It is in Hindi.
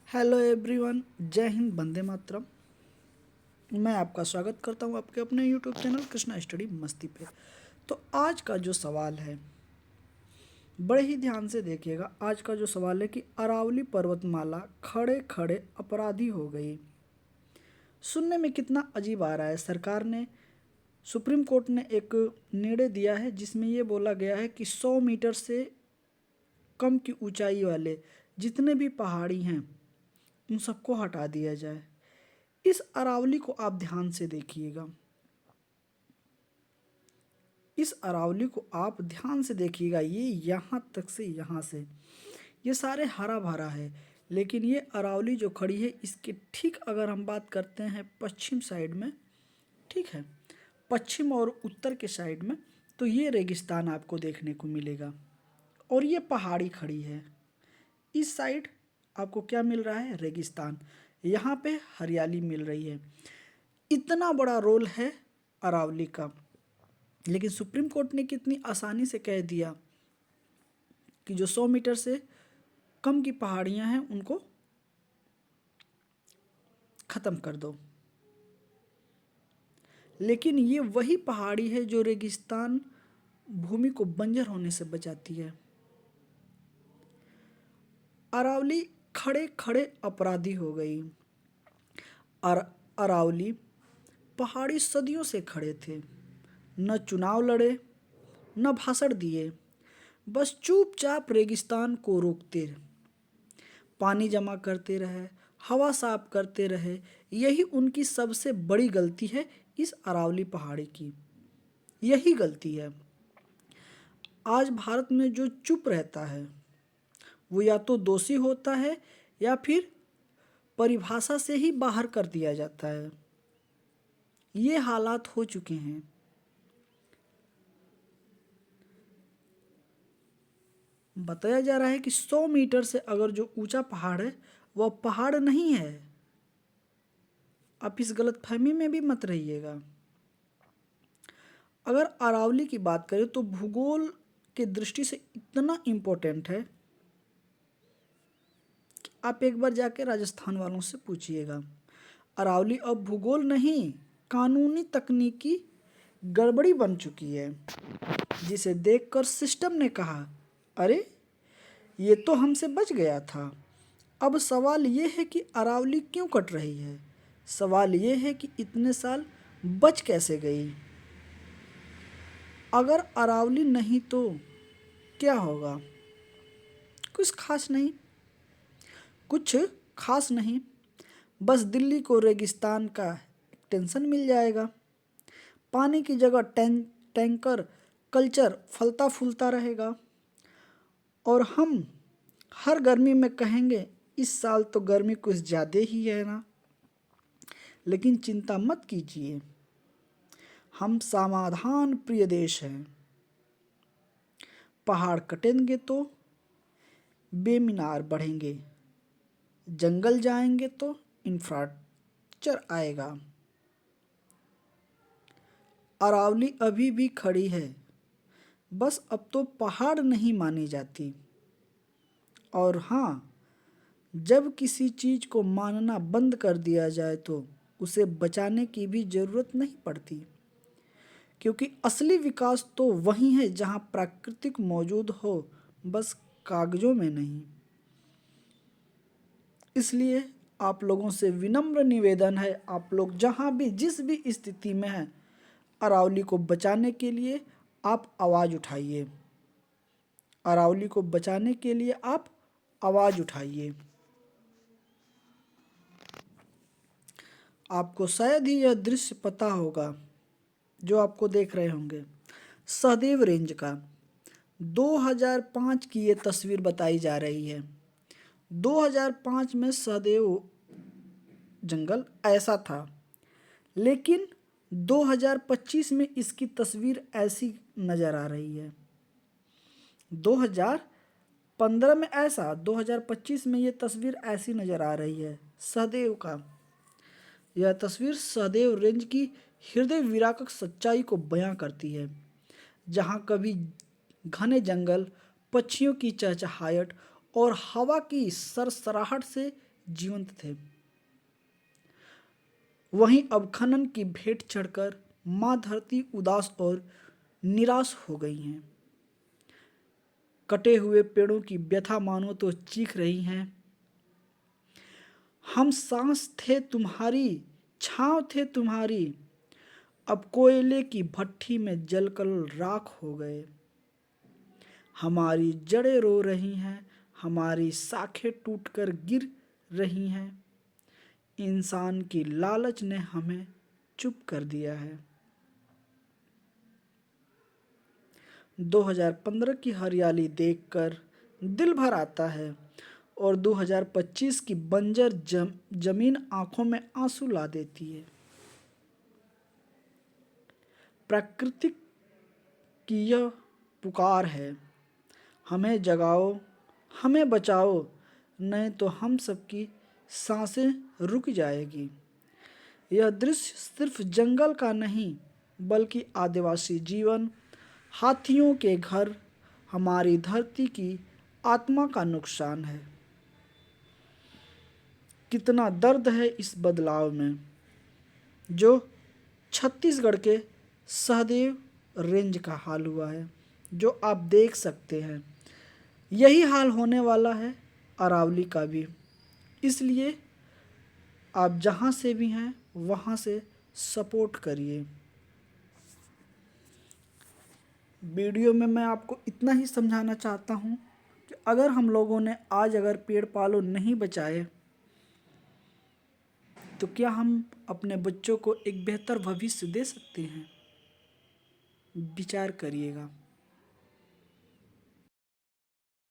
हेलो एवरीवन, जय हिंद, वंदे मातरम। मैं आपका स्वागत करता हूं आपके अपने यूट्यूब चैनल कृष्णा स्टडी मस्ती पे। तो आज का जो सवाल है, बड़े ही ध्यान से देखिएगा। आज का जो सवाल है कि अरावली पर्वतमाला खड़े खड़े अपराधी हो गई। सुनने में कितना अजीब आ रहा है। सरकार ने, सुप्रीम कोर्ट ने एक निर्णय दिया है जिसमें ये बोला गया है कि 100 मीटर से कम की ऊंचाई वाले जितने भी पहाड़ी हैं उन सबको हटा दिया जाए। इस अरावली को आप ध्यान से देखिएगा। इस अरावली को आप ध्यान से देखिएगा। ये यहाँ तक से यहाँ से ये सारे हरा भरा है, लेकिन ये अरावली जो खड़ी है इसके ठीक अगर हम बात करते हैं पश्चिम साइड में, ठीक है, पश्चिम और उत्तर के साइड में, तो ये रेगिस्तान आपको देखने को मिलेगा और ये पहाड़ी खड़ी है। इस साइड आपको क्या मिल रहा है? रेगिस्तान। यहाँ पे हरियाली मिल रही है। इतना बड़ा रोल है अरावली का, लेकिन सुप्रीम कोर्ट ने कितनी आसानी से कह दिया कि जो 100 मीटर से कम की पहाड़ियां हैं उनको ख़त्म कर दो। लेकिन ये वही पहाड़ी है जो रेगिस्तान भूमि को बंजर होने से बचाती है। अरावली खड़े खड़े अपराधी हो गई। अरावली पहाड़ी सदियों से खड़े थे, न चुनाव लड़े न भाषण दिए, बस चुपचाप रेगिस्तान को रोकते, पानी जमा करते रहे, हवा साफ करते रहे। यही उनकी सबसे बड़ी गलती है। इस अरावली पहाड़ी की यही गलती है। आज भारत में जो चुप रहता है वो या तो दोषी होता है या फिर परिभाषा से ही बाहर कर दिया जाता है। ये हालात हो चुके हैं। बताया जा रहा है कि 100 मीटर से अगर जो ऊंचा पहाड़ है वह पहाड़ नहीं है। आप इस गलतफहमी में भी मत रहिएगा। अगर अरावली की बात करें तो भूगोल के दृष्टि से इतना इम्पोर्टेंट है कि आप एक बार जाके राजस्थान वालों से पूछिएगा। अरावली अब भूगोल नहीं, कानूनी तकनीकी गड़बड़ी बन चुकी है, जिसे देखकर सिस्टम ने कहा, अरे ये तो हमसे बच गया था। अब सवाल ये है कि अरावली क्यों कट रही है। सवाल ये है कि इतने साल बच कैसे गई। अगर अरावली नहीं तो क्या होगा? कुछ खास नहीं, कुछ खास नहीं। बस दिल्ली को रेगिस्तान का टेंशन मिल जाएगा। पानी की जगह टैंकर कल्चर फलता फूलता रहेगा और हम हर गर्मी में कहेंगे इस साल तो गर्मी कुछ ज़्यादा ही है ना। लेकिन चिंता मत कीजिए, हम समाधान प्रिय देश हैं। पहाड़ कटेंगे तो बेमीनार बढ़ेंगे, जंगल जाएंगे तो इंफ्रास्ट्रक्चर आएगा। अरावली अभी भी खड़ी है, बस अब तो पहाड़ नहीं मानी जाती। और हाँ, जब किसी चीज़ को मानना बंद कर दिया जाए तो उसे बचाने की भी ज़रूरत नहीं पड़ती, क्योंकि असली विकास तो वहीं है जहाँ प्राकृतिक मौजूद हो, बस कागज़ों में नहीं। इसलिए आप लोगों से विनम्र निवेदन है, आप लोग जहाँ भी जिस भी स्थिति में हैं, अरावली को बचाने के लिए आप आवाज़ उठाइए। अरावली को बचाने के लिए आप आवाज़ उठाइए। आपको शायद ही यह दृश्य पता होगा जो आपको देख रहे होंगे, सहदेव रेंज का 2005 की ये तस्वीर बताई जा रही है। 2005 में सहदेव जंगल ऐसा था, लेकिन 2025 में इसकी तस्वीर ऐसी नज़र आ रही है। 2015 में ऐसा, 2025 में ये तस्वीर ऐसी नज़र आ रही है। सहदेव का यह तस्वीर सहदेव रेंज की हृदय विदारक सच्चाई को बयां करती है, जहां कभी घने जंगल, पक्षियों की चहचहाहट और हवा की सरसराहट से जीवंत थे। वहीं अब खनन की भेंट चढ़कर माँ धरती उदास और निराश हो गई हैं। कटे हुए पेड़ों की व्यथा मानो तो चीख रही हैं। हम सांस थे तुम्हारी, छांव थे तुम्हारी, अब कोयले की भट्ठी में जलकर राख हो गए। हमारी जड़ें रो रही हैं, हमारी शाखें टूटकर गिर रही हैं। इंसान की लालच ने हमें चुप कर दिया है। 2015 की हरियाली देखकर दिल भर आता है और 2025 की बंजर जमीन आंखों में आंसू ला देती है। प्रकृति की यह पुकार है, हमें जगाओ, हमें बचाओ, नहीं तो हम सबकी सांसें रुक जाएगी। यह दृश्य सिर्फ जंगल का नहीं, बल्कि आदिवासी जीवन, हाथियों के घर, हमारी धरती की आत्मा का नुकसान है। कितना दर्द है इस बदलाव में, जो छत्तीसगढ़ के सहदेव रेंज का हाल हुआ है, जो आप देख सकते हैं। यही हाल होने वाला है अरावली का भी। इसलिए आप जहाँ से भी हैं वहाँ से सपोर्ट करिए। वीडियो में मैं आपको इतना ही समझाना चाहता हूँ कि अगर हम लोगों ने आज अगर पेड़ पालो नहीं बचाए तो क्या हम अपने बच्चों को एक बेहतर भविष्य दे सकते हैं? विचार करिएगा।